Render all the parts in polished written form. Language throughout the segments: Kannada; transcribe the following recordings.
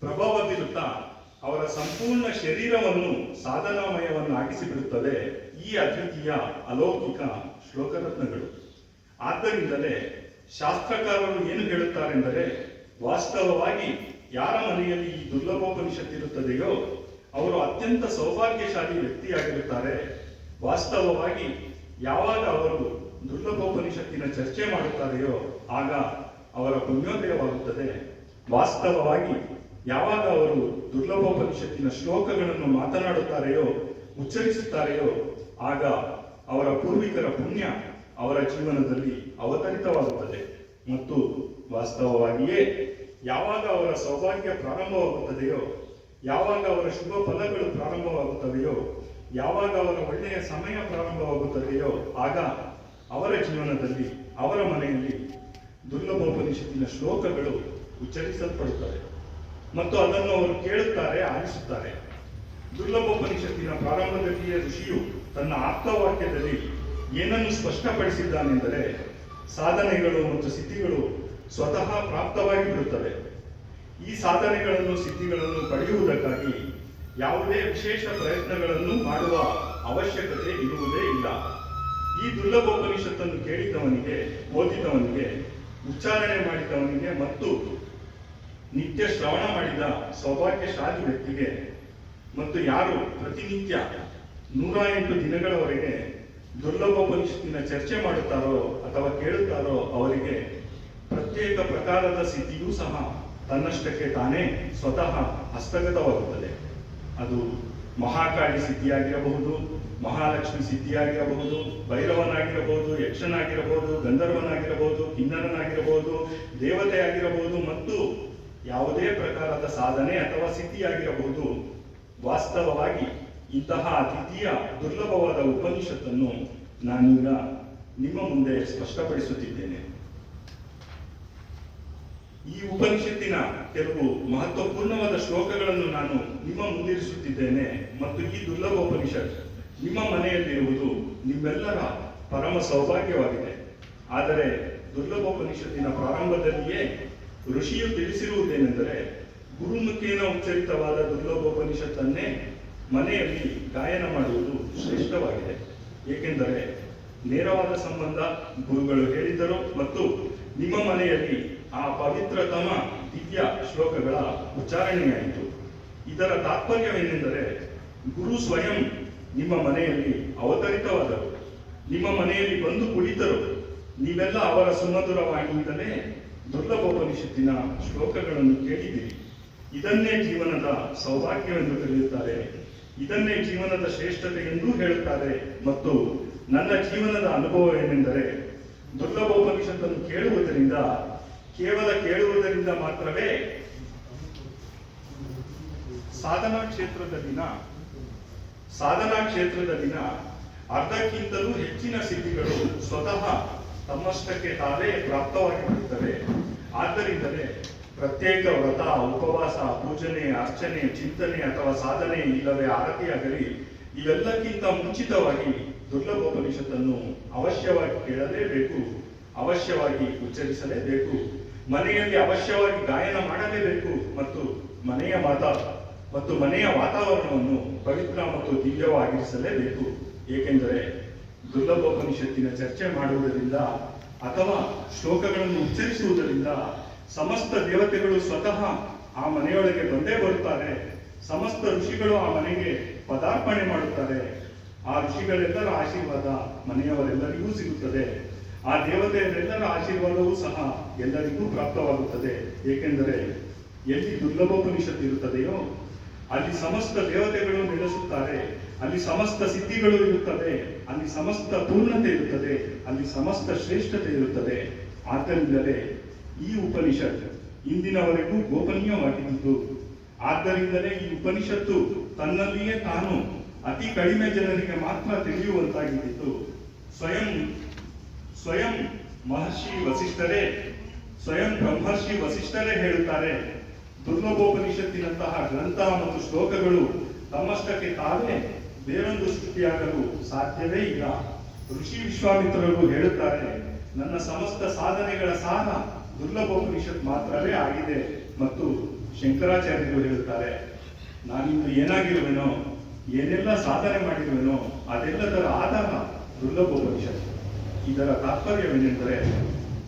ಪ್ರಭಾವ ಬೀರುತ್ತಾ ಅವರ ಸಂಪೂರ್ಣ ಶರೀರವನ್ನು ಸಾಧನಾಮಯವನ್ನಾಗಿಸಿಬಿಡುತ್ತದೆ ಈ ಅದ್ವಿತೀಯ ಅಲೌಕಿಕ ಶ್ಲೋಕರತ್ನಗಳು. ಆದ್ದರಿಂದಲೇ ಶಾಸ್ತ್ರಕಾರರು ಏನು ಹೇಳುತ್ತಾರೆಂದರೆ, ವಾಸ್ತವವಾಗಿ ಯಾರ ಮನೆಯಲ್ಲಿ ಈ ದುರ್ಲಭೋಪನಿಷತ್ತಿರುತ್ತದೆಯೋ ಅವರು ಅತ್ಯಂತ ಸೌಭಾಗ್ಯಶಾಲಿ ವ್ಯಕ್ತಿಯಾಗಿರುತ್ತಾರೆ. ವಾಸ್ತವವಾಗಿ ಯಾವಾಗ ಅವರು ದುರ್ಲಭೋಪನಿಷತ್ತಿನ ಚರ್ಚೆ ಮಾಡುತ್ತಾರೆಯೋ ಆಗ ಅವರ ಪುಣ್ಯೋದಯವಾಗುತ್ತದೆ. ವಾಸ್ತವವಾಗಿ ಯಾವಾಗ ಅವರು ದುರ್ಲಭೋಪನಿಷತ್ತಿನ ಶ್ಲೋಕಗಳನ್ನು ಮಾತನಾಡುತ್ತಾರೆಯೋ, ಉಚ್ಚರಿಸುತ್ತಾರೆಯೋ ಆಗ ಅವರ ಪೂರ್ವಿಕರ ಪುಣ್ಯ ಅವರ ಜೀವನದಲ್ಲಿ ಅವತರಿತವಾಗುತ್ತದೆ. ಮತ್ತು ವಾಸ್ತವವಾಗಿಯೇ ಯಾವಾಗ ಅವರ ಸೌಭಾಗ್ಯ ಪ್ರಾರಂಭವಾಗುತ್ತದೆಯೋ, ಯಾವಾಗ ಅವರ ಶುಭ ಫಲಗಳು ಪ್ರಾರಂಭವಾಗುತ್ತವೆಯೋ, ಯಾವಾಗ ಅವರ ಒಳ್ಳೆಯ ಸಮಯ ಪ್ರಾರಂಭವಾಗುತ್ತದೆಯೋ ಆಗ ಅವರ ಜೀವನದಲ್ಲಿ, ಅವರ ಮನೆಯಲ್ಲಿ ದುರ್ಲಭೋಪನಿಷತ್ತಿನ ಶ್ಲೋಕಗಳು ಉಚ್ಚರಿಸಲ್ಪಡುತ್ತವೆ ಮತ್ತು ಅದನ್ನು ಅವರು ಕೇಳುತ್ತಾರೆ, ಆಲಿಸುತ್ತಾರೆ. ದುರ್ಲಭೋಪನಿಷತ್ತಿನ ಪ್ರಾರಂಭದಲ್ಲಿಯೇ ಋಷಿಯು ತನ್ನ ಆಪ್ತವಾಕ್ಯದಲ್ಲಿ ಏನನ್ನು ಸ್ಪಷ್ಟಪಡಿಸಿದ್ದಾನೆಂದರೆ, ಸಾಧನೆಗಳು ಮತ್ತು ಸಿದ್ಧಿಗಳು ಸ್ವತಃ ಪ್ರಾಪ್ತವಾಗಿ ಬಿಡುತ್ತವೆ. ಈ ಸಾಧನೆಗಳನ್ನು, ಸಿದ್ಧಿಗಳನ್ನು ಪಡೆಯುವುದಕ್ಕಾಗಿ ಯಾವುದೇ ವಿಶೇಷ ಪ್ರಯತ್ನಗಳನ್ನು ಮಾಡುವ ಅವಶ್ಯಕತೆ ಇರುವುದೇ ಇಲ್ಲ. ಈ ದುರ್ಲಭೋಪನಿಷತ್ತನ್ನು ಕೇಳಿದವನಿಗೆ, ಓದಿದವನಿಗೆ, ಉಚ್ಚಾರಣೆ ಮಾಡಿದವನಿಗೆ ಮತ್ತು ನಿತ್ಯ ಶ್ರವಣ ಮಾಡಿದ ಸೌಭಾಗ್ಯಶಾಲಿ ವ್ಯಕ್ತಿಗೆ ಮತ್ತು ಯಾರು ಪ್ರತಿನಿತ್ಯ 108 ದಿನಗಳವರೆಗೆ ದುರ್ಲಭೋಪನಿಷತ್ತಿನ ಚರ್ಚೆ ಮಾಡುತ್ತಾರೋ ಅಥವಾ ಕೇಳುತ್ತಾರೋ ಅವರಿಗೆ ಪ್ರತ್ಯೇಕ ಪ್ರಕಾರದ ಸಿದ್ಧಿಯೂ ಸಹ ತನ್ನಷ್ಟಕ್ಕೆ ತಾನೇ ಸ್ವತಃ ಹಸ್ತಗತವಾಗುತ್ತದೆ. ಅದು ಮಹಾಕಾಳಿ ಸಿದ್ಧಿಯಾಗಿರಬಹುದು, ಮಹಾಲಕ್ಷ್ಮಿ ಸಿದ್ಧಿಯಾಗಿರಬಹುದು, ಭೈರವನಾಗಿರಬಹುದು, ಯಕ್ಷನಾಗಿರಬಹುದು, ಗಂಧರ್ವನಾಗಿರಬಹುದು, ಕಿನ್ನರನಾಗಿರಬಹುದು, ದೇವತೆಯಾಗಿರಬಹುದು ಮತ್ತು ಯಾವುದೇ ಪ್ರಕಾರದ ಸಾಧನೆ ಅಥವಾ ಸಿದ್ಧಿಯಾಗಿರಬಹುದು. ವಾಸ್ತವವಾಗಿ ಇಂತಹ ಅದ್ವಿತೀಯ ದುರ್ಲಭವಾದ ಉಪನಿಷತ್ತನ್ನು ನಾನೀಗ ನಿಮ್ಮ ಮುಂದೆ ಸ್ಪಷ್ಟಪಡಿಸುತ್ತಿದ್ದೇನೆ. ಈ ಉಪನಿಷತ್ತಿನ ಕೆಲವು ಮಹತ್ವಪೂರ್ಣವಾದ ಶ್ಲೋಕಗಳನ್ನು ನಾನು ನಿಮ್ಮ ಮುಂದಿರಿಸುತ್ತಿದ್ದೇನೆ ಮತ್ತು ಈ ದುರ್ಲಭೋಪನಿಷತ್ ನಿಮ್ಮ ಮನೆಯಲ್ಲಿರುವುದು ನಿಮ್ಮೆಲ್ಲರ ಪರಮ ಸೌಭಾಗ್ಯವಾಗಿದೆ. ಆದರೆ ದುರ್ಲಭೋಪನಿಷತ್ತಿನ ಪ್ರಾರಂಭದಲ್ಲಿಯೇ ಋಷಿಯು ತಿಳಿಸಿರುವುದೇನೆಂದರೆ, ಗುರುಮುಖೇನ ಉಚ್ಚರಿತವಾದ ದುರ್ಲಭೋಪನಿಷತ್ತನ್ನೇ ಮನೆಯಲ್ಲಿ ಗಾಯನ ಮಾಡುವುದು ಶ್ರೇಷ್ಠವಾಗಿದೆ. ಏಕೆಂದರೆ ನೇರವಾದ ಸಂಬಂಧ ಗುರುಗಳು ಹೇಳಿದ್ದರು ಮತ್ತು ನಿಮ್ಮ ಮನೆಯಲ್ಲಿ ಆ ಪವಿತ್ರತಮ ದಿವ್ಯ ಶ್ಲೋಕಗಳ ಉಚ್ಚಾರಣೆಯಾಯಿತು. ಇದರ ತಾತ್ಪರ್ಯವೇನೆಂದರೆ, ಗುರು ಸ್ವಯಂ ನಿಮ್ಮ ಮನೆಯಲ್ಲಿ ಅವತರಿತವಾದರು, ನಿಮ್ಮ ಮನೆಯಲ್ಲಿ ಬಂದು ಕುಳಿತರು. ನೀವೆಲ್ಲ ಅವರ ಸುಮಧುರ ವಾಣಿಯಿಂದಲೇ ದುರ್ಲಭೋಪನಿಷತ್ತಿನ ಶ್ಲೋಕಗಳನ್ನು ಕೇಳಿದಿರಿ. ಇದನ್ನೇ ಜೀವನದ ಸೌಭಾಗ್ಯವೆಂದು ಕರೆಯುತ್ತಾರೆ, ಇದನ್ನೇ ಜೀವನದ ಶ್ರೇಷ್ಠತೆ ಎಂದೂ ಹೇಳುತ್ತಾರೆ. ಮತ್ತು ನನ್ನ ಜೀವನದ ಅನುಭವ ಏನೆಂದರೆ, ದುರ್ಲಭೋಪನಿಷತ್ತನ್ನು ಕೇಳುವುದರಿಂದ, ಕೇವಲ ಕೇಳುವುದರಿಂದ ಮಾತ್ರವೇ ಸಾಧನಾ ಕ್ಷೇತ್ರದಲ್ಲಿನ ಅರ್ಧಕ್ಕಿಂತಲೂ ಹೆಚ್ಚಿನ ಸಿದ್ಧಿಗಳು ಸ್ವತಃ ತಮ್ಮಷ್ಟಕ್ಕೆ ತಾವೇ ಪ್ರಾಪ್ತವಾಗಿರುತ್ತವೆ. ಆದ್ದರಿಂದಲೇ ಪ್ರತ್ಯೇಕ ವ್ರತ, ಉಪವಾಸ, ಪೂಜನೆ, ಅರ್ಚನೆ, ಚಿಂತನೆ ಅಥವಾ ಸಾಧನೆ ಇಲ್ಲವೇ ಆರತಿಯಾಗಲಿ ಇವೆಲ್ಲಕ್ಕಿಂತ ಮುಂಚಿತವಾಗಿ ದುರ್ಲಭೋಪನಿಷತ್ತನ್ನು ಅವಶ್ಯವಾಗಿ ಕೇಳಲೇಬೇಕು, ಅವಶ್ಯವಾಗಿ ಉಚ್ಚರಿಸಲೇಬೇಕು, ಮನೆಯಲ್ಲಿ ಅವಶ್ಯವಾಗಿ ಗಾಯನ ಮಾಡಲೇಬೇಕು ಮತ್ತು ಮನೆಯ ವಾತಾವರಣವನ್ನು ಪವಿತ್ರ ಮತ್ತು ದಿವ್ಯವಾಗಿರಿಸಲೇಬೇಕು. ಏಕೆಂದರೆ ದುರ್ಲಭೋಪನಿಷತ್ತಿನ ಚರ್ಚೆ ಮಾಡುವುದರಿಂದ ಅಥವಾ ಶ್ಲೋಕಗಳನ್ನು ಉಚ್ಚರಿಸುವುದರಿಂದ ಸಮಸ್ತ ದೇವತೆಗಳು ಸ್ವತಃ ಆ ಮನೆಯೊಳಗೆ ಬಂದೇ ಬರುತ್ತಾರೆ. ಸಮಸ್ತ ಋಷಿಗಳು ಆ ಮನೆಗೆ ಪದಾರ್ಪಣೆ ಮಾಡುತ್ತಾರೆ. ಆ ಋಷಿಗಳೆಲ್ಲರ ಆಶೀರ್ವಾದ ಮನೆಯವರೆಲ್ಲರಿಗೂ ಸಿಗುತ್ತದೆ. ಆ ದೇವತೆಯರೆಲ್ಲರ ಆಶೀರ್ವಾದವೂ ಸಹ ಎಲ್ಲರಿಗೂ ಪ್ರಾಪ್ತವಾಗುತ್ತದೆ. ಏಕೆಂದರೆ ಎಲ್ಲಿ ದುರ್ಲಭೋಪನಿಷತ್ತು ಇರುತ್ತದೆಯೋ ಅಲ್ಲಿ ಸಮಸ್ತ ದೇವತೆಗಳು ನೆಲೆಸುತ್ತಾರೆ, ಅಲ್ಲಿ ಸಮಸ್ತ ಸಿದ್ಧಿಗಳು ಇರುತ್ತವೆ, ಅಲ್ಲಿ ಸಮಸ್ತ ಪೂರ್ಣತೆ ಇರುತ್ತದೆ, ಅಲ್ಲಿ ಸಮಸ್ತ ಶ್ರೇಷ್ಠತೆ ಇರುತ್ತದೆ. ಆದ್ದರಿಂದಲೇ ಈ ಉಪನಿಷತ್ ಇಂದಿನವರೆಗೂ ಗೋಪನೀಯವಾಗಿದ್ದು, ಆದ್ದರಿಂದಲೇ ಈ ಉಪನಿಷತ್ತು ತನ್ನಲ್ಲಿಯೇ ತಾನು ಅತಿ ಕಡಿಮೆ ಜನರಿಗೆ ಮಾತ್ರ ತಿಳಿಯುವಂತಾಗಿದ್ದು, ಸ್ವಯಂ ಬ್ರಹ್ಮರ್ಷಿ ವಸಿಷ್ಠರೇ ಹೇಳುತ್ತಾರೆ, ದುರ್ಲಭೋಪನಿಷತ್ತಿನಂತಹ ಗ್ರಂಥ ಮತ್ತು ಶ್ಲೋಕಗಳು ತಮ್ಮಷ್ಟಕ್ಕೆ ತಾವೇ ಬೇರೊಂದು ಸೃಷ್ಟಿಯಾಗಲು ಸಾಧ್ಯವೇ ಇಲ್ಲ. ಋಷಿ ವಿಶ್ವಾಮಿತ್ರರು ಹೇಳುತ್ತಾರೆ, ನನ್ನ ಸಮಸ್ತ ಸಾಧನೆಗಳ ಸಾರ ದುರ್ಲಭೋಪನಿಷತ್ ಮಾತ್ರವೇ ಆಗಿದೆ ಮತ್ತು ಶಂಕರಾಚಾರ್ಯರು ಹೇಳುತ್ತಾರೆ, ನಾನಿಂದು ಏನಾಗಿರುವೆನೋ, ಏನೆಲ್ಲ ಸಾಧನೆ ಮಾಡಿರುವೆನೋ ಅದೆಲ್ಲದರ ಆಧಾರ ದುರ್ಲಭೋಪನಿಷತ್. ಇದರ ತಾತ್ಪರ್ಯವೇನೆಂದರೆ,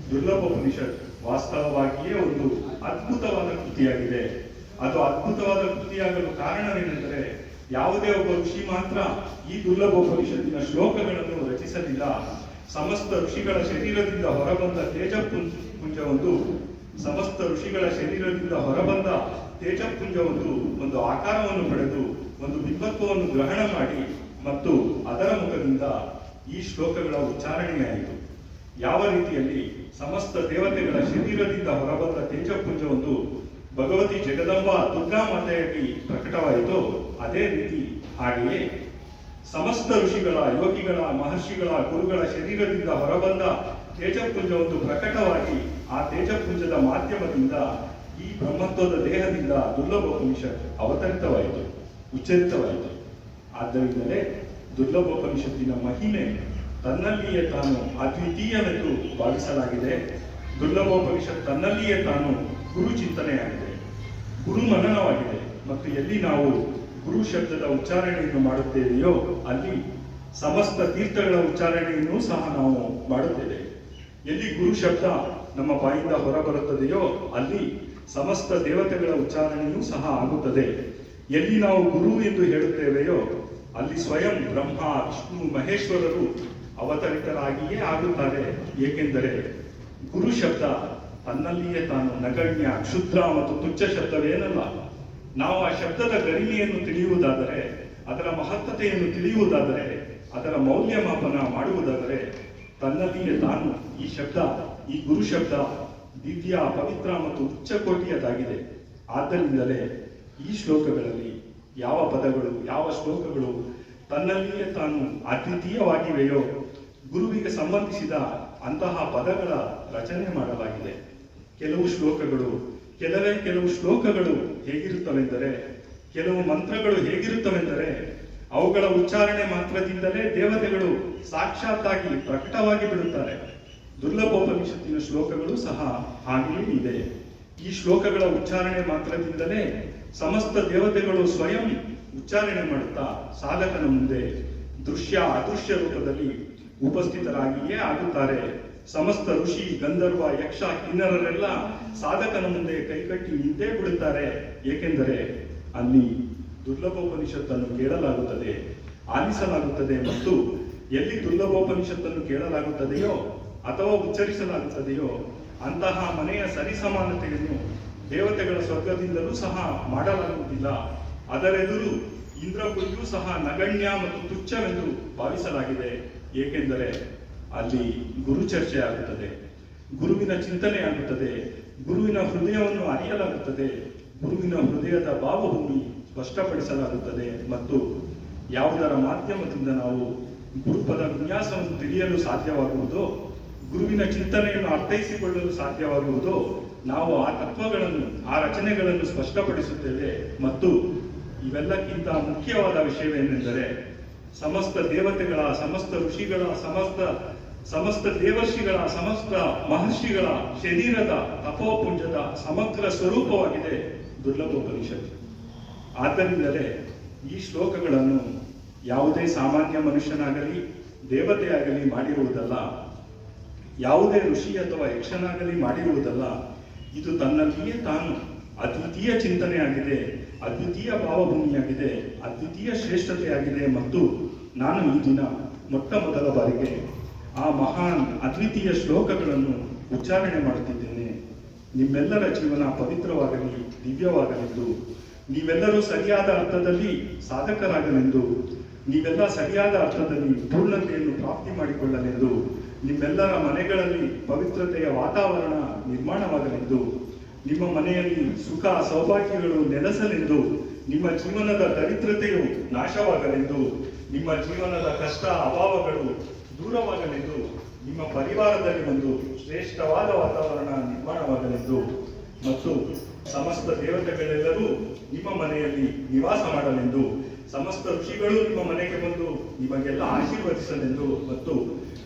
ದುರ್ಲಭೋಪನಿಷತ್ ವಾಸ್ತವವಾಗಿಯೇ ಒಂದು ಅದ್ಭುತವಾದ ಕೃತಿಯಾಗಿದೆ. ಅದು ಅದ್ಭುತವಾದ ಕೃತಿಯಾಗಲು ಕಾರಣವೇನೆಂದರೆ, ಯಾವುದೇ ಒಬ್ಬ ಋಷಿ ಮಾತ್ರ ಈ ದುರ್ಲಭೋಪನಿಷತ್ತಿನ ಶ್ಲೋಕಗಳನ್ನು ರಚಿಸಲಿಲ್ಲ. ಸಮಸ್ತ ಋಷಿಗಳ ಶರೀರದಿಂದ ಹೊರಬಂದ ತೇಜಪುಂಜವೊಂದು ಸಮಸ್ತ ಋಷಿಗಳ ಶರೀರದಿಂದ ಹೊರಬಂದ ತೇಜಪುಂಜವೊಂದು ಒಂದು ಆಕಾರವನ್ನು ಪಡೆದು ಒಂದು ಬಿಂಬತ್ವವನ್ನು ಗ್ರಹಣ ಮಾಡಿ ಮತ್ತು ಅದರ ಮುಖದಿಂದ ಈ ಶ್ಲೋಕಗಳ ಉಚ್ಚಾರಣೆಯಾಯಿತು. ಯಾವ ರೀತಿಯಲ್ಲಿ ಸಮಸ್ತ ದೇವತೆಗಳ ಶರೀರದಿಂದ ಹೊರಬಂದ ತೇಜಪುಂಜವೊಂದು ಭಗವತಿ ಜಗದಂಬಾ ದುರ್ಗಾ ಮಾತೆಯಾಗಿ ಪ್ರಕಟವಾಯಿತು, ಅದೇ ರೀತಿ ಹಾಗೆಯೇ ಸಮಸ್ತ ಋಷಿಗಳ, ಯೋಗಿಗಳ, ಮಹರ್ಷಿಗಳ, ಗುರುಗಳ ಶರೀರದಿಂದ ಹೊರಬಂದ ತೇಜಪುಂಜವೊಂದು ಪ್ರಕಟವಾಗಿ ಆ ತೇಜಪುಂಜದ ಮಾಧ್ಯಮದಿಂದ ಈ ಬ್ರಹ್ಮತ್ವದ ದೇಹದಿಂದ ದುರ್ಲಭೋಪನಿಷತ್ ಅವತರಿತವಾಯಿತು, ಉಚ್ಚರಿತವಾಯಿತು. ಆದ್ದರಿಂದಲೇ ದುರ್ಲಭೋಪನಿಷತ್ತಿನ ಮಹಿಮೆ ತನ್ನಲ್ಲಿಯೇ ತಾನು ಅದ್ವಿತೀಯವೆಂದು ಭಾವಿಸಲಾಗಿದೆ. ದುರ್ಲಭೋಪನಿಷತ್ ತನ್ನಲ್ಲಿಯೇ ತಾನು ಗುರು ಚಿಂತನೆಯಾಗಿದೆ, ಗುರು ಮನನವಾಗಿದೆ. ಮತ್ತು ಎಲ್ಲಿ ನಾವು ಗುರು ಶಬ್ದದ ಉಚ್ಚಾರಣೆಯನ್ನು ಮಾಡುತ್ತೇವೆಯೋ ಅಲ್ಲಿ ಸಮಸ್ತ ತೀರ್ಥಗಳ ಉಚ್ಚಾರಣೆಯನ್ನು ಸಹ ನಾವು ಮಾಡುತ್ತೇವೆ. ಎಲ್ಲಿ ಗುರು ಶಬ್ದ ನಮ್ಮ ಬಾಯಿಂದ ಹೊರಬರುತ್ತದೆಯೋ ಅಲ್ಲಿ ಸಮಸ್ತ ದೇವತೆಗಳ ಉಚ್ಚಾರಣೆಯೂ ಸಹ ಆಗುತ್ತದೆ. ಎಲ್ಲಿ ನಾವು ಗುರು ಎಂದು ಹೇಳುತ್ತೇವೆಯೋ ಅಲ್ಲಿ ಸ್ವಯಂ ಬ್ರಹ್ಮ, ವಿಷ್ಣು, ಮಹೇಶ್ವರರು ಅವತರಿತರಾಗಿಯೇ ಆಗುತ್ತಾರೆ. ಏಕೆಂದರೆ ಗುರು ಶಬ್ದ ತನ್ನಲ್ಲಿಯೇ ತಾನು ನಗಣ್ಯ, ಕ್ಷುದ್ರ ಮತ್ತು ತುಚ್ಛ ಶಬ್ದವೇನಲ್ಲ. ನಾವು ಆ ಶಬ್ದದ ಗರಿಮೆಯನ್ನು ತಿಳಿಯುವುದಾದರೆ, ಅದರ ಮಹತ್ತತೆಯನ್ನು ತಿಳಿಯುವುದಾದರೆ, ಅದರ ಮೌಲ್ಯಮಾಪನ ಮಾಡುವುದಾದರೆ ತನ್ನಲ್ಲಿಯೇ ತಾನು ಈ ಶಬ್ದ, ಈ ಗುರು ಶಬ್ದ ದಿವ್ಯ, ಪವಿತ್ರ ಮತ್ತು ಉಚ್ಚಕೋಟಿಯದಾಗಿದೆ. ಆದ್ದರಿಂದಲೇ ಈ ಶ್ಲೋಕಗಳಲ್ಲಿ ಯಾವ ಪದಗಳು, ಯಾವ ಶ್ಲೋಕಗಳು ತನ್ನಲ್ಲಿಯೇ ತಾನು ಅದ್ವಿತೀಯವಾಗಿವೆಯೋ ಗುರುವಿಗೆ ಸಂಬಂಧಿಸಿದ ಅಂತಹ ಪದಗಳ ರಚನೆ ಮಾಡಲಾಗಿದೆ. ಕೆಲವು ಶ್ಲೋಕಗಳು ಹೇಗಿರುತ್ತವೆಂದರೆ, ಕೆಲವು ಮಂತ್ರಗಳು ಹೇಗಿರುತ್ತವೆಂದರೆ ಅವುಗಳ ಉಚ್ಚಾರಣೆ ಮಾತ್ರದಿಂದಲೇ ದೇವತೆಗಳು ಸಾಕ್ಷಾತ್ತಾಗಿ ಪ್ರಕಟವಾಗಿ ಬಿಡುತ್ತಾರೆ. ದುರ್ಲಭೋಪನಿಷತ್ತಿನ ಶ್ಲೋಕಗಳು ಸಹ ಹಾಗೆಯೇ ಇದೆ. ಈ ಶ್ಲೋಕಗಳ ಉಚ್ಚಾರಣೆ ಮಾತ್ರದಿಂದಲೇ ಸಮಸ್ತ ದೇವತೆಗಳು ಸ್ವಯಂ ಉಚ್ಚಾರಣೆ ಮಾಡುತ್ತಾ ಸಾಧಕನ ಮುಂದೆ ದೃಶ್ಯ, ಅದೃಶ್ಯ ರೂಪದಲ್ಲಿ ಉಪಸ್ಥಿತರಾಗಿಯೇ ಆಗುತ್ತಾರೆ. ಸಮಸ್ತ ಋಷಿ, ಗಂಧರ್ವ, ಯಕ್ಷ, ಕಿನ್ನರರೆಲ್ಲ ಸಾಧಕನ ಮುಂದೆ ಕೈಕಟ್ಟಿ ನಿಂತೇ ಬಿಡುತ್ತಾರೆ. ಏಕೆಂದರೆ ಅಲ್ಲಿ ದುರ್ಲಭೋಪನಿಷತ್ತನ್ನು ಕೇಳಲಾಗುತ್ತದೆ, ಆಲಿಸಲಾಗುತ್ತದೆ. ಮತ್ತು ಎಲ್ಲಿ ದುರ್ಲಭೋಪನಿಷತ್ತನ್ನು ಕೇಳಲಾಗುತ್ತದೆಯೋ ಅಥವಾ ಉಚ್ಚರಿಸಲಾಗುತ್ತದೆಯೋ ಅಂತಹ ಮನೆಯ ಸರಿಸಮಾನತೆಯನ್ನು ದೇವತೆಗಳ ಸ್ವರ್ಗದಿಂದಲೂ ಸಹ ಮಾಡಲಾಗುವುದಿಲ್ಲ. ಅದರೆದುರು ಇಂದ್ರಪುರಿಯೂ ಸಹ ನಗಣ್ಯ ಮತ್ತು ತುಚ್ಛವೆಂದು ಭಾವಿಸಲಾಗಿದೆ. ಏಕೆಂದರೆ ಅಲ್ಲಿ ಗುರು ಚರ್ಚೆ ಆಗುತ್ತದೆ, ಗುರುವಿನ ಚಿಂತನೆ ಆಗುತ್ತದೆ, ಗುರುವಿನ ಹೃದಯವನ್ನು ಅರಿಯಲಾಗುತ್ತದೆ, ಗುರುವಿನ ಹೃದಯದ ಭಾವಭೂಮಿ ಸ್ಪಷ್ಟಪಡಿಸಲಾಗುತ್ತದೆ. ಮತ್ತು ಯಾವುದರ ಮಾಧ್ಯಮದಿಂದ ನಾವು ಗುರುಪದ ವಿನ್ಯಾಸವನ್ನು ತಿಳಿಯಲು ಸಾಧ್ಯವಾಗುವುದೋ, ಗುರುವಿನ ಚಿಂತನೆಯನ್ನು ಅರ್ಥೈಸಿಕೊಳ್ಳಲು ಸಾಧ್ಯವಾಗುವುದೋ, ನಾವು ಆ ತತ್ವಗಳನ್ನು, ಆ ರಚನೆಗಳನ್ನು ಸ್ಪಷ್ಟಪಡಿಸುತ್ತೇವೆ. ಮತ್ತು ಇವೆಲ್ಲಕ್ಕಿಂತ ಮುಖ್ಯವಾದ ವಿಷಯವೇನೆಂದರೆ, ಸಮಸ್ತ ದೇವತೆಗಳ, ಸಮಸ್ತ ಋಷಿಗಳ, ಸಮಸ್ತ ದೇವರ್ಷಿಗಳ, ಸಮಸ್ತ ಮಹರ್ಷಿಗಳ ಶರೀರದ ತಪೋಪುಂಜದ ಸಮಗ್ರ ಸ್ವರೂಪವಾಗಿದೆ ದುರ್ಲಭೋಪನಿಷತ್ತು. ಆದ್ದರಿಂದಲೇ ಈ ಶ್ಲೋಕಗಳನ್ನು ಯಾವುದೇ ಸಾಮಾನ್ಯ ಮನುಷ್ಯನಾಗಲಿ, ದೇವತೆಯಾಗಲಿ ಮಾಡಿರುವುದಲ್ಲ, ಯಾವುದೇ ಋಷಿ ಅಥವಾ ಯಕ್ಷನಾಗಲಿ ಮಾಡಿರುವುದಲ್ಲ. ಇದು ತನ್ನಲ್ಲಿಯೇ ತಾನು ಅದ್ವಿತೀಯ ಚಿಂತನೆಯಾಗಿದೆ, ಅದ್ವಿತೀಯ ಭಾವಭೂಮಿಯಾಗಿದೆ, ಅದ್ವಿತೀಯ ಶ್ರೇಷ್ಠತೆಯಾಗಿದೆ. ಮತ್ತು ನಾನು ಈ ದಿನ ಮೊಟ್ಟ ಮೊದಲ ಬಾರಿಗೆ ಆ ಮಹಾನ್ ಅದ್ವಿತೀಯ ಶ್ಲೋಕಗಳನ್ನು ಉಚ್ಚಾರಣೆ ಮಾಡುತ್ತಿದ್ದೇನೆ. ನಿಮ್ಮೆಲ್ಲರ ಜೀವನ ಪವಿತ್ರವಾಗಲಿ, ದಿವ್ಯವಾಗಲೆಂದು, ನೀವೆಲ್ಲರೂ ಸರಿಯಾದ ಅರ್ಥದಲ್ಲಿ ಸಾಧಕರಾಗಲೆಂದು, ನೀವೆಲ್ಲ ಸರಿಯಾದ ಅರ್ಥದಲ್ಲಿ ಪೂರ್ಣತೆಯನ್ನು ಪ್ರಾಪ್ತಿ ಮಾಡಿಕೊಳ್ಳಲೆಂದು, ನಿಮ್ಮೆಲ್ಲರ ಮನೆಗಳಲ್ಲಿ ಪವಿತ್ರತೆಯ ವಾತಾವರಣ ನಿರ್ಮಾಣವಾಗಲೆಂದು, ನಿಮ್ಮ ಮನೆಯಲ್ಲಿ ಸುಖ ಸೌಭಾಗ್ಯಗಳು ನೆಲೆಸಲೆಂದು, ನಿಮ್ಮ ಜೀವನದ ದರಿದ್ರತೆಯು ನಾಶವಾಗಲೆಂದು, ನಿಮ್ಮ ಜೀವನದ ಕಷ್ಟ ಅಭಾವಗಳು ದೂರವಾಗಲೆಂದು, ನಿಮ್ಮ ಪರಿವಾರದಲ್ಲಿ ಒಂದು ಶ್ರೇಷ್ಠವಾದ ವಾತಾವರಣ ನಿರ್ಮಾಣವಾಗಲೆಂದು, ಮತ್ತು ಸಮಸ್ತ ದೇವತೆಗಳೆಲ್ಲರೂ ನಿಮ್ಮ ಮನೆಯಲ್ಲಿ ನಿವಾಸ ಮಾಡಲೆಂದು, ಸಮಸ್ತ ಋಷಿಗಳು ನಿಮ್ಮ ಮನೆಗೆ ಬಂದು ನಿಮಗೆಲ್ಲ ಆಶೀರ್ವದಿಸಲೆಂದು, ಮತ್ತು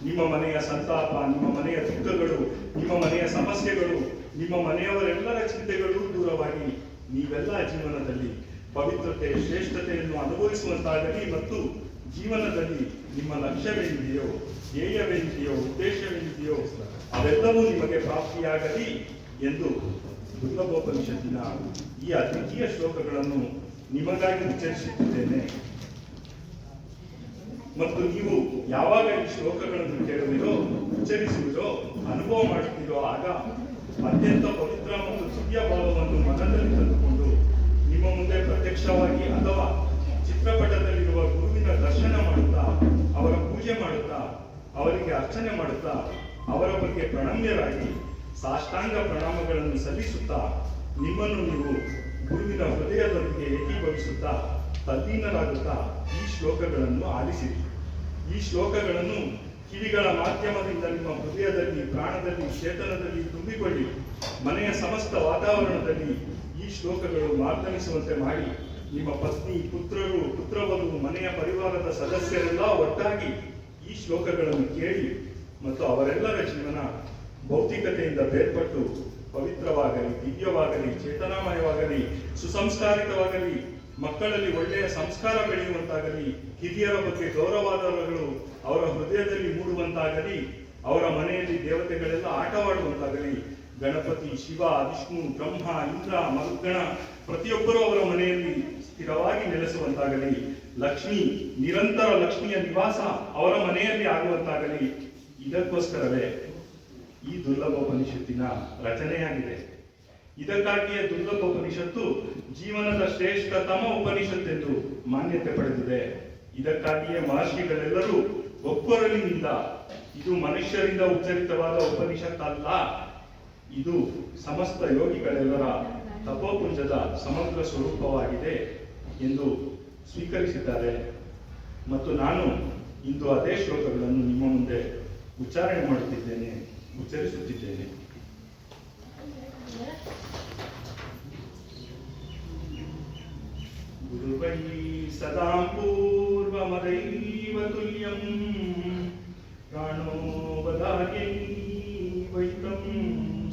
ನಿಮ್ಮ ಮನೆಯ ಸಂತಾಪ, ನಿಮ್ಮ ಮನೆಯ ದುಃಖಗಳು, ನಿಮ್ಮ ಮನೆಯ ಸಮಸ್ಯೆಗಳು, ನಿಮ್ಮ ಮನೆಯವರೆಲ್ಲರ ಚಿಂತೆಗಳು ದೂರವಾಗಿ ನೀವೆಲ್ಲ ಜೀವನದಲ್ಲಿ ಪವಿತ್ರತೆ ಶ್ರೇಷ್ಠತೆಯನ್ನು ಅನುಭವಿಸುವಂತಾಗಲಿ ಮತ್ತು ಜೀವನದಲ್ಲಿ ನಿಮ್ಮ ಲಕ್ಷ್ಯವೇನಿದೆಯೋ ಧ್ಯೇಯವೇನಿದೆಯೋ ಉದ್ದೇಶವೇನಿದೆಯೋ ಅವೆಲ್ಲವೂ ನಿಮಗೆ ಪ್ರಾಪ್ತಿಯಾಗಲಿ ಎಂದು ದುರ್ಲಭೋಪನಿಷತ್ತಿನ ಈ ಅದ್ವಿತೀಯ ಶ್ಲೋಕಗಳನ್ನು ನಿಮಗಾಗಿ ಉಚ್ಚರಿಸುತ್ತಿದ್ದೇನೆ. ಮತ್ತು ನೀವು ಯಾವಾಗ ಈ ಶ್ಲೋಕಗಳನ್ನು ಕೇಳುವಿರೋ ಉಚ್ಚರಿಸುವಿರೋ ಅನುಭವ ಮಾಡುತ್ತೀರೋ ಆಗ ಅತ್ಯಂತ ಪವಿತ್ರ ಮತ್ತು ದಿವ್ಯ ಭಾವವನ್ನು ಮನದಲ್ಲಿ ತಂದುಕೊಂಡು ನಿಮ್ಮ ಮುಂದೆ ಪ್ರತ್ಯಕ್ಷವಾಗಿ ಅಥವಾ ಚಿತ್ರಪಟದಲ್ಲಿರುವ ಗುರುವಿನ ದರ್ಶನ ಮಾಡುತ್ತಾ ಅವರ ಪೂಜೆ ಮಾಡುತ್ತಾ ಅವರಿಗೆ ಅರ್ಚನೆ ಮಾಡುತ್ತಾ ಅವರ ಬಗ್ಗೆ ಪ್ರಣಮ್ಯರಾಗಿ ಸಾಷ್ಟಾಂಗ ಪ್ರಣಾಮಗಳನ್ನು ಸಲ್ಲಿಸುತ್ತಾ ನಿಮ್ಮನ್ನು ನೀವು ಗುರುವಿನ ಹೃದಯದೊಂದಿಗೆ ಏಕೀಭವಿಸುತ್ತಾ ತಲ್ಲೀನರಾಗುತ್ತಾ ಈ ಶ್ಲೋಕಗಳನ್ನು ಆಲಿಸಿರಿ. ಈ ಶ್ಲೋಕಗಳನ್ನು ಕಿವಿಗಳ ಮಾಧ್ಯಮದಿಂದ ನಿಮ್ಮ ಹೃದಯದಲ್ಲಿ ಪ್ರಾಣದಲ್ಲಿ ಚೇತನದಲ್ಲಿ ತುಂಬಿಕೊಳ್ಳಿ. ಮನೆಯ ಸಮಸ್ತ ವಾತಾವರಣದಲ್ಲಿ ಈ ಶ್ಲೋಕಗಳು ಮಾರ್ದನಿಸುವಂತೆ ಮಾಡಿ ನಿಮ್ಮ ಪತ್ನಿ ಪುತ್ರರು ಪುತ್ರವಧು ಮನೆಯ ಪರಿವಾರದ ಸದಸ್ಯರೆಲ್ಲ ಒಟ್ಟಾಗಿ ಈ ಶ್ಲೋಕಗಳನ್ನು ಕೇಳಿ ಮತ್ತು ಅವರೆಲ್ಲರ ಜೀವನ ಭೌತಿಕತೆಯಿಂದ ಬೇರ್ಪಟ್ಟು ಪವಿತ್ರವಾಗಲಿ ದಿವ್ಯವಾಗಲಿ ಚೇತನಾಮಯವಾಗಲಿ ಸುಸಂಸ್ಕಾರಿತವಾಗಲಿ ಮಕ್ಕಳಲ್ಲಿ ಒಳ್ಳೆಯ ಸಂಸ್ಕಾರ ಬೆಳೆಯುವಂತಾಗಲಿ ಹಿರಿಯರ ಬಗ್ಗೆ ಗೌರವಾದರಗಳು ಅವರ ಹೃದಯದಲ್ಲಿ ಮೂಡುವಂತಾಗಲಿ ಅವರ ಮನೆಯಲ್ಲಿ ದೇವತೆಗಳೆಲ್ಲ ಆಟವಾಡುವಂತಾಗಲಿ ಗಣಪತಿ ಶಿವ ವಿಷ್ಣು ಬ್ರಹ್ಮ ಇಂದ್ರ ಮರುದ್ಗಣ ಪ್ರತಿಯೊಬ್ಬರೂ ಅವರ ಮನೆಯಲ್ಲಿ ಸ್ಥಿರವಾಗಿ ನೆಲೆಸುವಂತಾಗಲಿ ಲಕ್ಷ್ಮಿ ನಿರಂತರ ಲಕ್ಷ್ಮಿಯ ನಿವಾಸ ಅವರ ಮನೆಯಲ್ಲಿ ಆಗುವಂತಾಗಲಿ ಇದಕ್ಕೋಸ್ಕರವೇ ಈ ದುರ್ಲಭೋಪನಿಷತ್ತಿನ ರಚನೆಯಾಗಿದೆ. ಇದಕ್ಕಾಗಿಯೇ ದುರ್ಲಭೋಪನಿಷತ್ತು ಜೀವನದ ಶ್ರೇಷ್ಠತಮ ಉಪನಿಷತ್ತೆಂದು ಮಾನ್ಯತೆ ಪಡೆದಿದೆ. ಇದಕ್ಕಾಗಿಯೇ ಮಹರ್ಷಿಗಳೆಲ್ಲರೂ ಒಕ್ಕೊರಲಿನಿಂದ ಇದು ಮನುಷ್ಯರಿಂದ ಉಚ್ಚರಿತವಾದ ಉಪನಿಷತ್ತಲ್ಲ, ಇದು ಸಮಸ್ತ ಯೋಗಿಗಳೆಲ್ಲರ ತಪೋಪುಂಜದ ಸಮಗ್ರ ಸ್ವರೂಪವಾಗಿದೆ ಎಂದು ಸ್ವೀಕರಿಸಿದ್ದಾರೆ. ಮತ್ತು ನಾನು ಇಂದು ಅದೇ ಶ್ಲೋಕಗಳನ್ನು ನಿಮ್ಮ ಮುಂದೆ ಉಚ್ಚಾರಣೆ ಮಾಡುತ್ತಿದ್ದೇನೆ, ಉಚ್ಚರಿಸುತ್ತಿದ್ದೇನೆ. ಗುರುವೈ ಸದಾ ಪೂರ್ವಮದೈವ ತುಲ್ಯಂ ಪ್ರಾಣೋ ವದಾರ್ಯೈ ವೈತಂ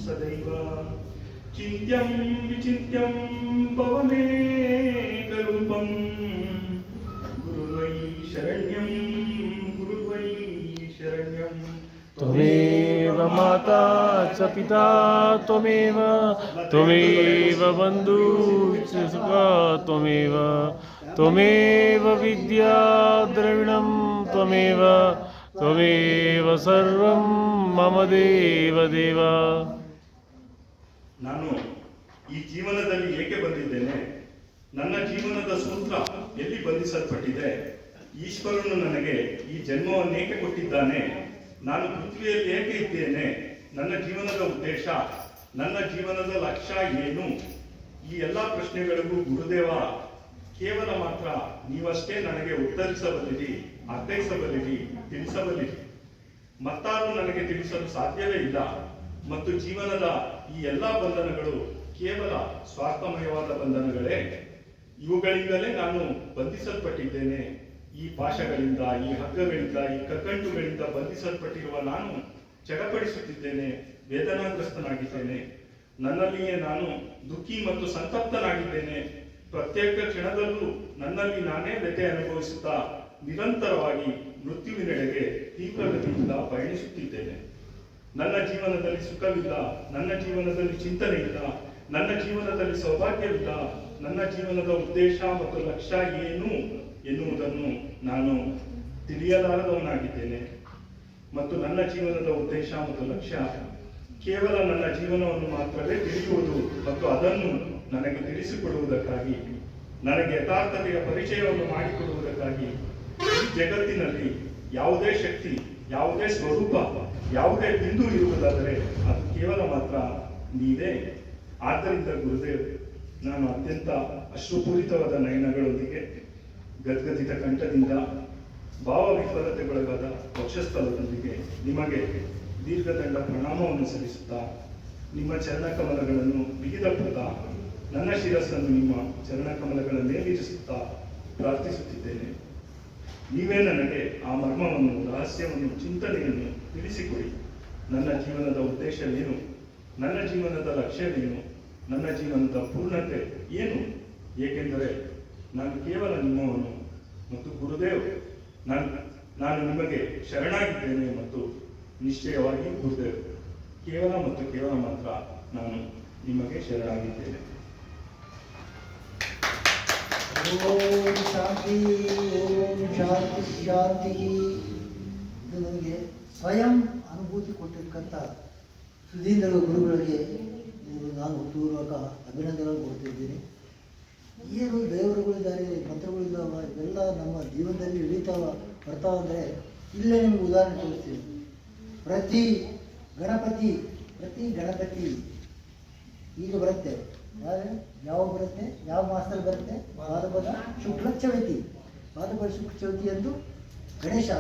ಸದೈವ ಚಿಂತ್ಯಂ ವಿಚಿಂತ್ಯಂ ಪವನೇಕರೂಪಂ ಗುರುವೈ ಶರಣ್ಯಂ ಗುರುವೈ ಶರಣ್ಯಂ. त्वमेव माता च पिता त्वमेव बन्धु च सुखा त्वमेव विद्या द्रविणं त्वमेव सर्वं मम देव. ನಾನು ಈ ಜೀವನದಲ್ಲಿ ಏಕೆ ಬಂದಿದ್ದೇನೆ, ನನ್ನ ಜೀವನದ ಸೂತ್ರ ಎಲ್ಲಿ ಬಂಧಿಸಲ್ಪಟ್ಟಿದೆ, ಈಶ್ವರನು ನನಗೆ ಈ ಜನ್ಮವನ್ನೇಕೆ ಕೊಟ್ಟಿದ್ದಾನೆ, ನಾನು ಪೃಥ್ವಿಯಲ್ಲಿ ಏಕೆ ಇದ್ದೇನೆ, ನನ್ನ ಜೀವನದ ಉದ್ದೇಶ, ನನ್ನ ಜೀವನದ ಲಕ್ಷ್ಯ ಏನು, ಈ ಎಲ್ಲ ಪ್ರಶ್ನೆಗಳಿಗೂ ಗುರುದೇವ ಕೇವಲ ಮಾತ್ರ ನೀವಷ್ಟೇ ನನಗೆ ಉತ್ತರಿಸಬಲ್ಲಿರಿ, ಅರ್ಥೈಸಬಲ್ಲಿರಿ, ತಿಳಿಸಬಲ್ಲಿರಿ. ಮತ್ತಾರು ನನಗೆ ತಿಳಿಸಲು ಸಾಧ್ಯವೇ ಇಲ್ಲ. ಮತ್ತು ಜೀವನದ ಈ ಎಲ್ಲ ಬಂಧನಗಳು ಕೇವಲ ಸ್ವಾರ್ಥಮಯವಾದ ಬಂಧನಗಳೇ. ಇವುಗಳಿಂದಲೇ ನಾನು ಬಂಧಿಸಲ್ಪಟ್ಟಿದ್ದೇನೆ. ಈ ಪಾಶಗಳಿಂದ, ಈ ಹಗ್ಗಗಳಿಂದ, ಈ ಕಗ್ಗಂಟುಗಳಿಂದ ಬಂಧಿಸಲ್ಪಟ್ಟಿರುವ ನಾನು ಚಡಪಡಿಸುತ್ತಿದ್ದೇನೆ, ವೇದನಾಗ್ರಸ್ತನಾಗಿದ್ದೇನೆ. ನನ್ನಲ್ಲಿಯೇ ನಾನು ದುಃಖಿ ಮತ್ತು ಸಂತಪ್ತನಾಗಿದ್ದೇನೆ. ಪ್ರತ್ಯೇಕ ಕ್ಷಣದಲ್ಲೂ ನನ್ನಲ್ಲಿ ನಾನೇ ವ್ಯಥೆ ಅನುಭವಿಸುತ್ತಾ ನಿರಂತರವಾಗಿ ಮೃತ್ಯುವಿನೆಡೆಗೆ ತೀವ್ರಗತಿಯಿಂದ ಪಯಣಿಸುತ್ತಿದ್ದೇನೆ. ನನ್ನ ಜೀವನದಲ್ಲಿ ಸುಖವಿಲ್ಲ, ನನ್ನ ಜೀವನದಲ್ಲಿ ಚಿಂತನೆ ಇಲ್ಲ, ನನ್ನ ಜೀವನದಲ್ಲಿ ಸೌಭಾಗ್ಯವಿಲ್ಲ, ನನ್ನ ಜೀವನದ ಉದ್ದೇಶ ಮತ್ತು ಲಕ್ಷ್ಯ ಏನು ಎನ್ನುವುದನ್ನು ನಾನು ತಿಳಿಯಲಾರದವನಾಗಿದ್ದೇನೆ. ಮತ್ತು ನನ್ನ ಜೀವನದ ಉದ್ದೇಶ ಮತ್ತು ಲಕ್ಷ್ಯ ಕೇವಲ ನನ್ನ ಜೀವನವನ್ನು ಮಾತ್ರವೇ ತಿಳಿಯುವುದು ಮತ್ತು ಅದನ್ನು ನನಗೆ ತಿಳಿಸಿಕೊಡುವುದಕ್ಕಾಗಿ, ನನಗೆ ಯಥಾರ್ಥತೆಯ ಪರಿಚಯವನ್ನು ಮಾಡಿಕೊಡುವುದಕ್ಕಾಗಿ ಈ ಜಗತ್ತಿನಲ್ಲಿ ಯಾವುದೇ ಶಕ್ತಿ, ಯಾವುದೇ ಸ್ವರೂಪ, ಯಾವುದೇ ಬಿಂದು ಇರುವುದಾದರೆ ಅದು ಕೇವಲ ಮಾತ್ರ ನೀವೇ. ಆದ್ದರಿಂದ ಗುರುದೇವ್, ನಾನು ಅತ್ಯಂತ ಅಶ್ರುಪೂರಿತವಾದ ನಯನಗಳೊಂದಿಗೆ ಗದ್ಗದಿತ ಕಂಠದಿಂದ ಭಾವವಿಫಲತೆಗೊಳಗಾದ ವಕ್ಷಸ್ಥಲದೊಂದಿಗೆ ನಿಮಗೆ ದೀರ್ಘದಂಡ ಪ್ರಣಾಮವನ್ನು ಸಲ್ಲಿಸುತ್ತಾ ನಿಮ್ಮ ಚರಣಕಮಲಗಳನ್ನು ಬಿಗಿದಪ್ಪುತ್ತಾ ನನ್ನ ಶಿರಸ್ಸನ್ನು ನಿಮ್ಮ ಚರಣಕಮಲಗಳ ಮೇಲಿರಿಸುತ್ತಾ ಪ್ರಾರ್ಥಿಸುತ್ತಿದ್ದೇನೆ. ನೀವೇ ನನಗೆ ಆ ಮರ್ಮವನ್ನು, ರಹಸ್ಯವನ್ನು, ಚಿಂತನೆಯನ್ನು ತಿಳಿಸಿಕೊಡಿ. ನನ್ನ ಜೀವನದ ಉದ್ದೇಶವೇನು, ನನ್ನ ಜೀವನದ ಲಕ್ಷ್ಯವೇನು, ನನ್ನ ಜೀವನದ ಪೂರ್ಣತೆ ಏನು? ಏಕೆಂದರೆ ನಾನು ಕೇವಲ ನಿಮ್ಮವನು ಮತ್ತು ಗುರುದೇವ್. ನಾನು ನಿಮಗೆ ಶರಣಾಗಿದ್ದೇನೆ ಮತ್ತು ನಿಶ್ಚಯವಾಗಿ ಗುರುದೇವ್, ಕೇವಲ ಮತ್ತು ಕೇವಲ ಮಾತ್ರ ನಾನು ನಿಮಗೆ ಶರಣಾಗಿದ್ದೇನೆ. ಓಂ ಶಾಂತಿ, ಓಂ ಶಾಂತಿ ಶಾಂತಿ. ಇದು ನನಗೆ ಸ್ವಯಂ ಅನುಭೂತಿ ಕೊಟ್ಟಿರ್ತಕ್ಕಂಥ ಸುಧೀಂದ್ರ ಗುರುಗಳಿಗೆ ನಾನು ಪೂರ್ವಕ ಅಭಿನಂದನೆಗಳನ್ನು ಕೊಡ್ತಿದ್ದೀನಿ. ಏನು ದೇವರುಗಳಿದ್ದಾರೆ, ಮಂತ್ರಗಳಿದ್ದಾವ, ಇವೆಲ್ಲ ನಮ್ಮ ಜೀವನದಲ್ಲಿ ಇಳಿತಾವ ಬರ್ತಾವ ಅಂದರೆ ಇಲ್ಲೇ ನಿಮ್ಗೆ ಉದಾಹರಣೆ ತೋರಿಸ್ತೀನಿ. ಪ್ರತಿ ಗಣಪತಿ ಈಗ ಬರುತ್ತೆ. ಯಾವ ಬರುತ್ತೆ, ಯಾವ ಮಾಸದಲ್ಲಿ ಬರುತ್ತೆ? ಭಾದ್ರಪದ ಶುಕ್ಲ ಚವಿತಿ. ಭಾದ್ರಪದ ಶುಕ್ಲ ಚವಿತಿ ಎಂದು ಗಣೇಶ